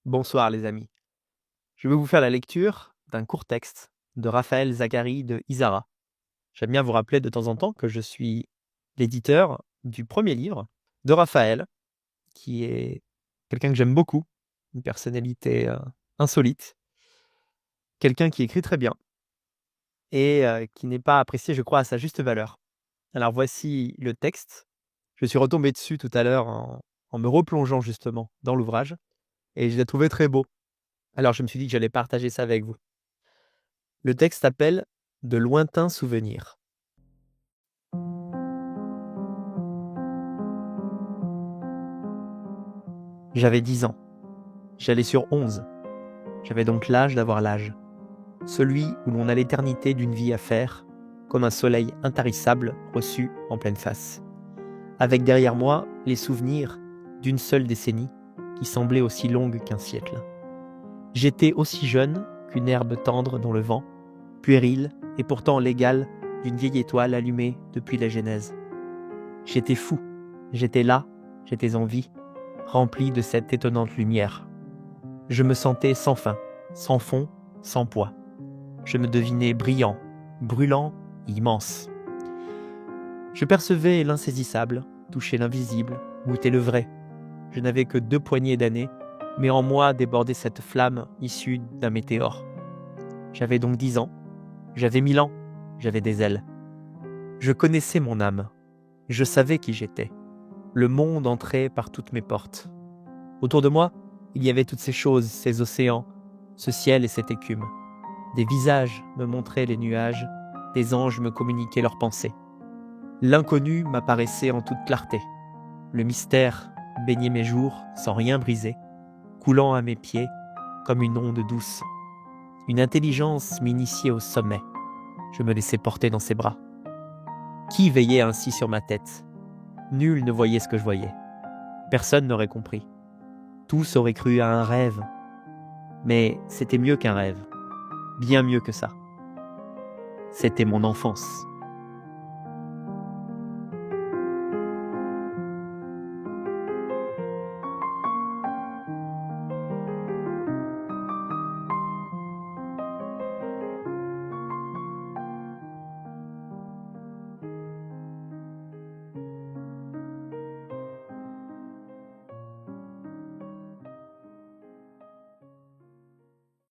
Bonsoir les amis. Je vais vous faire la lecture d'un court texte de Raphaël Zacharie de Isara. J'aime bien vous rappeler de temps en temps que je suis l'éditeur du premier livre de Raphaël, qui est quelqu'un que j'aime beaucoup, une personnalité insolite, quelqu'un qui écrit très bien et qui n'est pas apprécié, je crois, à sa juste valeur. Alors voici le texte. Je suis retombé dessus tout à l'heure en me replongeant justement dans l'ouvrage et je l'ai trouvé très beau. Alors je me suis dit que j'allais partager ça avec vous. Le texte s'appelle De lointains souvenirs. J'avais 10 ans. J'allais sur 11. J'avais donc l'âge d'avoir l'âge. Celui où l'on a l'éternité d'une vie à faire, comme un soleil intarissable reçu en pleine face. Avec derrière moi les souvenirs d'une seule décennie qui semblait aussi longue qu'un siècle. J'étais aussi jeune qu'une herbe tendre dans le vent, puérile et pourtant légale d'une vieille étoile allumée depuis la Genèse. J'étais fou, j'étais là, j'étais en vie, rempli de cette étonnante lumière. Je me sentais sans fin, sans fond, sans poids. Je me devinais brillant, brûlant, immense. Je percevais l'insaisissable, touchais l'invisible, goûtais le vrai. Je n'avais que 2 poignées d'années, mais en moi débordait cette flamme issue d'un météore. J'avais donc 10 ans, j'avais 1000 ans, j'avais des ailes. Je connaissais mon âme, je savais qui j'étais. Le monde entrait par toutes mes portes. Autour de moi, il y avait toutes ces choses, ces océans, ce ciel et cette écume. Des visages me montraient les nuages, des anges me communiquaient leurs pensées. L'inconnu m'apparaissait en toute clarté. Le mystère baignait mes jours sans rien briser, coulant à mes pieds comme une onde douce. Une intelligence m'initiait au sommet. Je me laissais porter dans ses bras. Qui veillait ainsi sur ma tête ? Nul ne voyait ce que je voyais. Personne n'aurait compris. Tous auraient cru à un rêve. Mais c'était mieux qu'un rêve. Bien mieux que ça. C'était mon enfance.